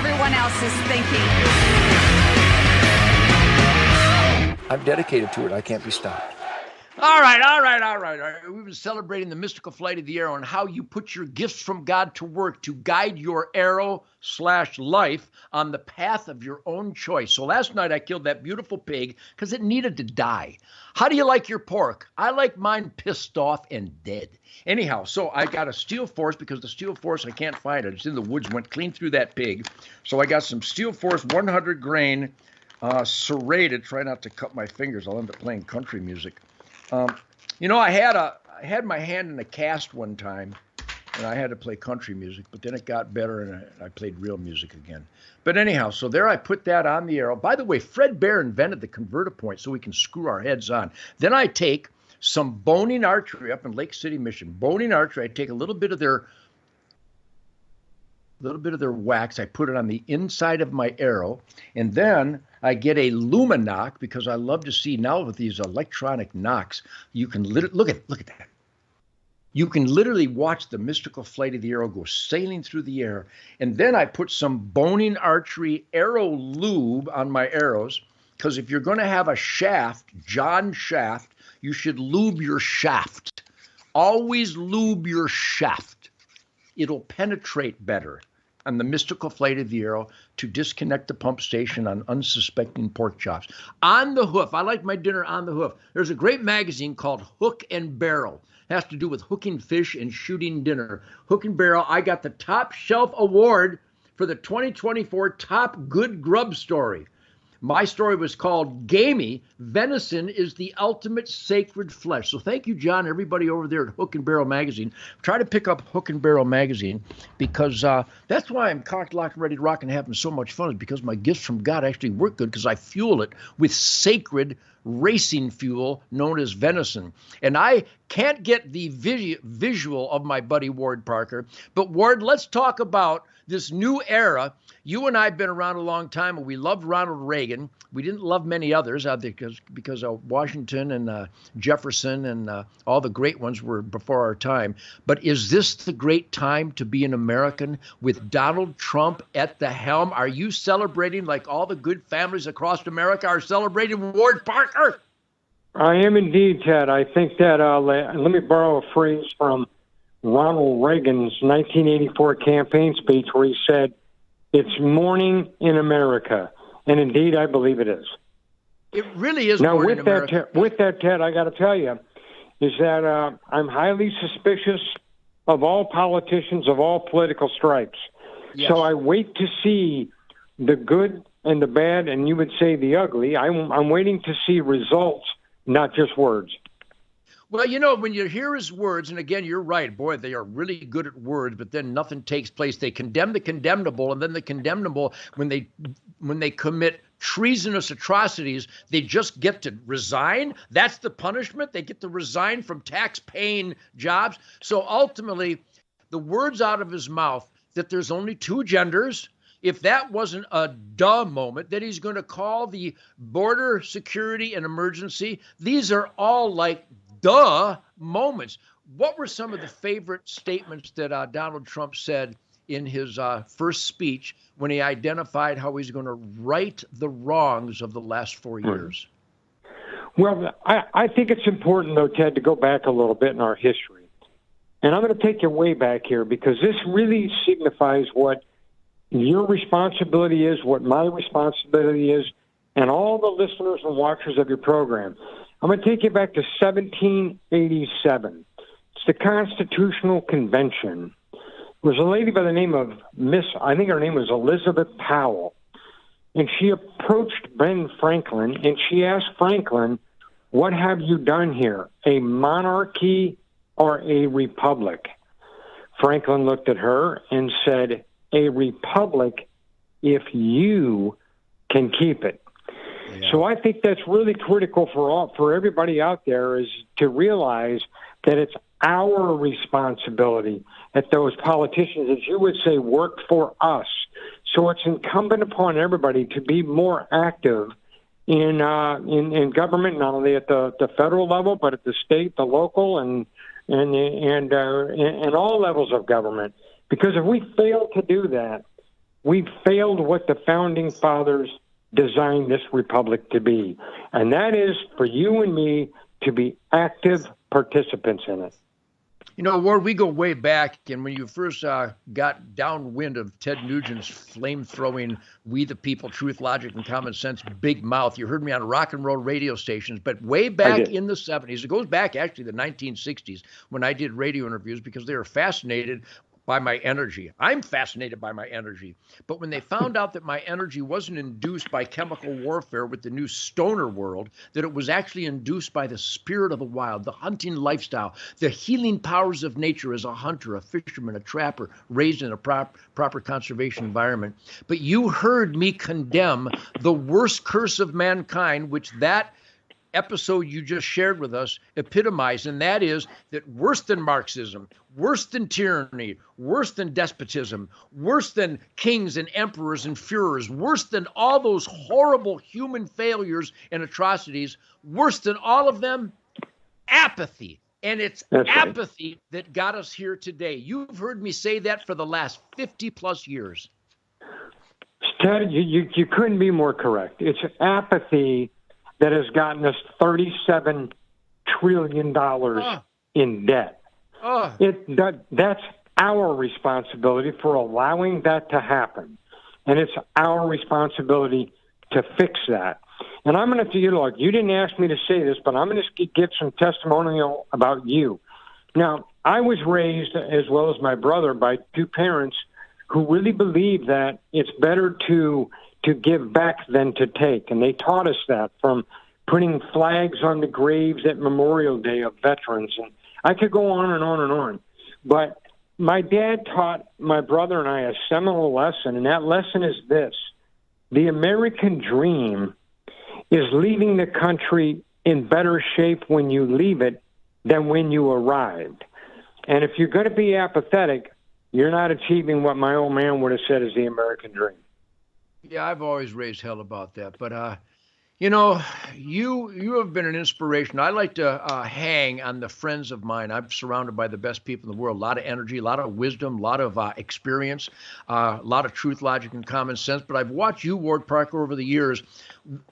everyone else is thinking. I'm dedicated to it. I can't be stopped. All right. We've been celebrating the mystical flight of the arrow and how you put your gifts from God to work to guide your arrow/life on the path of your own choice. So last night I killed that beautiful pig because it needed to die. How do you like your pork? I like mine pissed off and dead. Anyhow, so I got a steel force because the steel force, I can't find it. It's in the woods, went clean through that pig. So I got some steel force 100 grain serrated. Try not to cut my fingers. I'll end up playing country music. I had my hand in a cast one time, and I had to play country music, but then it got better, and I played real music again. But anyhow, so there I put that on the arrow. By the way, Fred Bear invented the converter point so we can screw our heads on. Then I take some Boning Archery up in Lake City, Michigan. Boning Archery, I take a little bit of their wax. I put it on the inside of my arrow, and then I get a Luminoc because I love to see now with these electronic knocks, you can look at that. You can literally watch the mystical flight of the arrow go sailing through the air. And then I put some Boning Archery arrow lube on my arrows because if you're going to have a shaft, John shaft, you should lube your shaft. Always lube your shaft. It'll penetrate better on the mystical flight of the arrow to disconnect the pump station on unsuspecting pork chops. On the hoof, I like my dinner on the hoof. There's a great magazine called Hook and Barrel. It has to do with hooking fish and shooting dinner. Hook and Barrel, I got the top shelf award for the 2024 Top Good Grub Story. My story was called Gamey, Venison is the Ultimate Sacred Flesh. So thank you, John, everybody over there at Hook and Barrel Magazine. Try to pick up Hook and Barrel Magazine because that's why I'm cocked, locked, ready to rock and having so much fun is because my gifts from God actually work good because I fuel it with sacred racing fuel known as venison. And I can't get the visual of my buddy Ward Parker. But Ward, let's talk about this new era. You and I have been around a long time, and we loved Ronald Reagan. We didn't love many others because Washington and Jefferson and all the great ones were before our time. But is this the great time to be an American with Donald Trump at the helm? Are you celebrating like all the good families across America are celebrating, Ward Parker? I am indeed, Ted. I think that, let me borrow a phrase from Ronald Reagan's 1984 campaign speech where he said, "It's morning in America." And indeed, I believe it is. It really is now, morning in America. With that, Ted, I got to tell you, is that I'm highly suspicious of all politicians of all political stripes. Yes. So I wait to see the good and the bad, and you would say the ugly. I'm waiting to see results, not just words. Well, when you hear his words, and again, you're right, boy, they are really good at words, but then nothing takes place. They condemn the condemnable, and then the condemnable, when they commit treasonous atrocities, they just get to resign. That's the punishment. They get to resign from tax-paying jobs. So ultimately, the words out of his mouth that there's only two genders, if that wasn't a duh moment, that he's going to call the border security an emergency, these are all like duh moments. What were some of the favorite statements that Donald Trump said in his first speech when he identified how he's going to right the wrongs of the last 4 years? Well, I think it's important, though, Ted, to go back a little bit in our history. And I'm going to take you way back here because this really signifies what your responsibility is, what my responsibility is, and all the listeners and watchers of your program. I'm going to take you back to 1787. It's the Constitutional Convention. There was a lady by the name of I think her name was Elizabeth Powell, and she approached Ben Franklin, and she asked Franklin, "What have you done here, a monarchy or a republic?" Franklin looked at her and said, "A republic if you can keep it." Yeah. So I think that's really critical for everybody out there is to realize that it's our responsibility that those politicians, as you would say, work for us. So it's incumbent upon everybody to be more active in government, not only at the federal level, but at the state, the local, and all levels of government. Because if we fail to do that, we've failed what the founding fathers designed this republic to be. And that is for you and me to be active participants in it. You know, Ward, we go way back, and when you first got downwind of Ted Nugent's flame-throwing "We the People, Truth, Logic, and Common Sense" big mouth, you heard me on rock and roll radio stations, but way back in the 70s, it goes back actually the 1960s when I did radio interviews because they were fascinated by my energy. I'm fascinated by my energy. But when they found out that my energy wasn't induced by chemical warfare with the new stoner world, that it was actually induced by the spirit of the wild, the hunting lifestyle, the healing powers of nature as a hunter, a fisherman, a trapper, raised in a proper conservation environment. But you heard me condemn the worst curse of mankind, which that episode you just shared with us epitomized, and that is that worse than Marxism, worse than tyranny, worse than despotism, worse than kings and emperors and Führers, worse than all those horrible human failures and atrocities, worse than all of them, apathy. And it's apathy that got us here today. You've heard me say that for the last 50 plus years. Ted, you couldn't be more correct. It's apathy that has gotten us $37 trillion in debt. That's our responsibility for allowing that to happen. And it's our responsibility to fix that. And I'm going to, look, you didn't ask me to say this, but I'm going to give some testimonial about you. Now, I was raised, as well as my brother, by two parents who really believe that it's better to give back than to take. And they taught us that from putting flags on the graves at Memorial Day of veterans. And I could go on and on and on. But my dad taught my brother and I a seminal lesson, and that lesson is this. The American dream is leaving the country in better shape when you leave it than when you arrived. And if you're going to be apathetic, you're not achieving what my old man would have said is the American dream. Yeah, I've always raised hell about that. But, you know, you have been an inspiration. I like to hang on the friends of mine. I'm surrounded by the best people in the world. A lot of energy, a lot of wisdom, a lot of experience, a lot of truth, logic, and common sense. But I've watched you, Ward Parker, over the years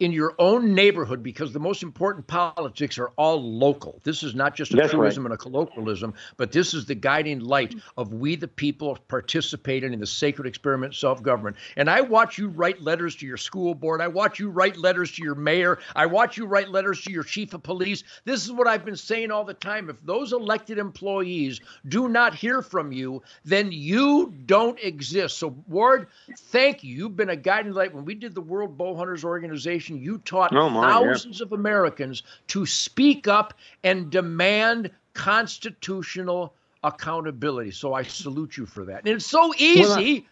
in your own neighborhood, because the most important politics are all local. This is not just a truism and a colloquialism, but this is the guiding light of we the people participating in the sacred experiment self-government. And I watch you write letters to your school board. I watch you write letters to your mayor. I watch you write letters to your chief of police. This is what I've been saying all the time. If those elected employees do not hear from you, then you don't exist. So, Ward, thank you. You've been a guiding light. When we did the World Bow Hunters Organization, you taught thousands of Americans to speak up and demand constitutional accountability. So I salute you for that. And it's so easy.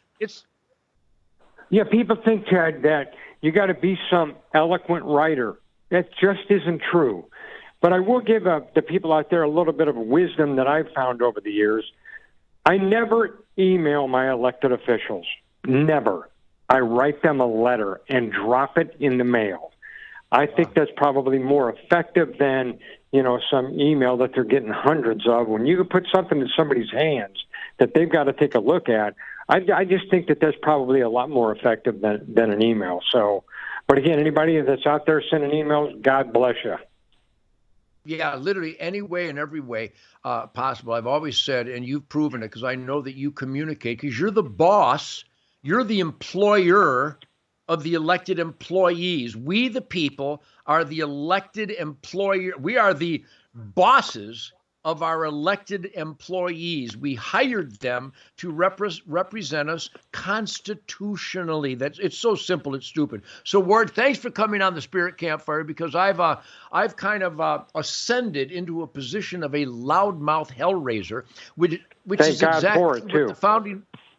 People think, Ted, that you got to be some eloquent writer. That just isn't true. But I will give the people out there a little bit of wisdom that I've found over the years. I never email my elected officials. Never. I write them a letter and drop it in the mail. I think that's probably more effective than, some email that they're getting hundreds of. When you put something in somebody's hands that they've got to take a look at, I just think that that's probably a lot more effective than an email. So, but again, anybody that's out there sending emails, God bless you. Yeah, literally any way and every way possible. I've always said, and you've proven it because I know that you communicate because you're the boss. You're the employer of the elected employees. We, the people, are the elected employer. We are the bosses of our elected employees. We hired them to represent us constitutionally. It's so simple, it's stupid. So, Ward, thanks for coming on the Spirit Campfire, because I've kind of ascended into a position of a loudmouth hellraiser, which is exactly what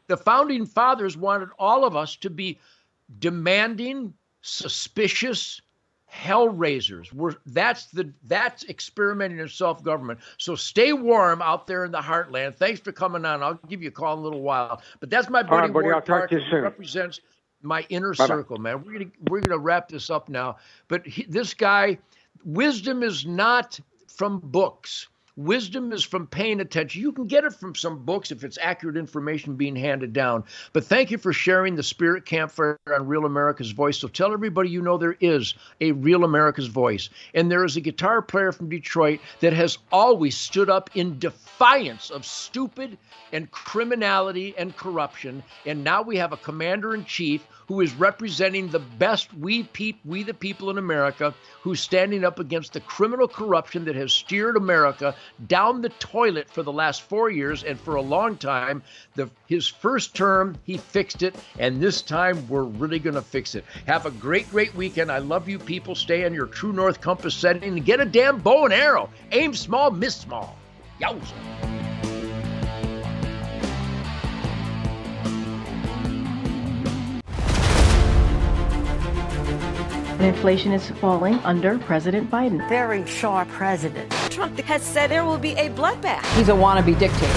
the founding fathers wanted all of us to be: demanding, suspicious hellraisers. That's experimenting in self-government. So stay warm out there in the heartland. Thanks for coming on. I'll give you a call in a little while. But that's my buddy, Ward Parker, who represents my inner circle, man. We're gonna wrap this up now. But this guy, wisdom is not from books. Wisdom is from paying attention. You can get it from some books if it's accurate information being handed down. But thank you for sharing the Spirit Campfire on Real America's Voice. So tell everybody you know there is a Real America's Voice. And there is a guitar player from Detroit that has always stood up in defiance of stupid and criminality and corruption. And now we have a commander-in-chief who is representing the best we the people in America, who's standing up against the criminal corruption that has steered America down the toilet for the last 4 years, and for a long time. His first term, he fixed it, and this time we're really going to fix it. Have a great, great weekend. I love you people. Stay on your true north compass setting and get a damn bow and arrow. Aim small, miss small. Yowza. Inflation is falling under President Biden. Very sharp president. Trump has said there will be a bloodbath. He's a wannabe dictator.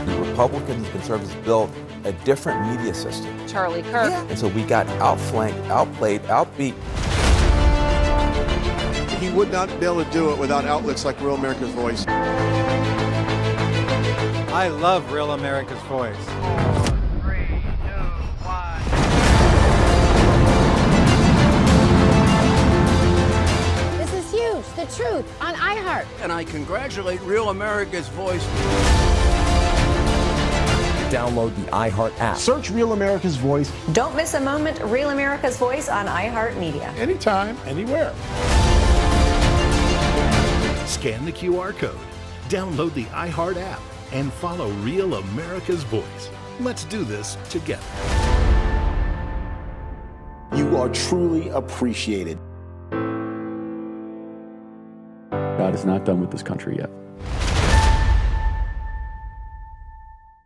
The Republicans and conservatives built a different media system. Charlie Kirk. Yeah. And so we got outflanked, outplayed, outbeat. He would not be able to do it without outlets like Real America's Voice. I love Real America's Voice. 3, 2, 1. This is huge. The truth on iHeart. And I congratulate Real America's Voice. Download the iHeart app. Search Real America's Voice. Don't miss a moment. Real America's Voice on iHeartMedia. Anytime, anywhere. Scan the QR code, download the iHeart app, and follow Real America's Voice. Let's do this together. You are truly appreciated. God is not done with this country yet.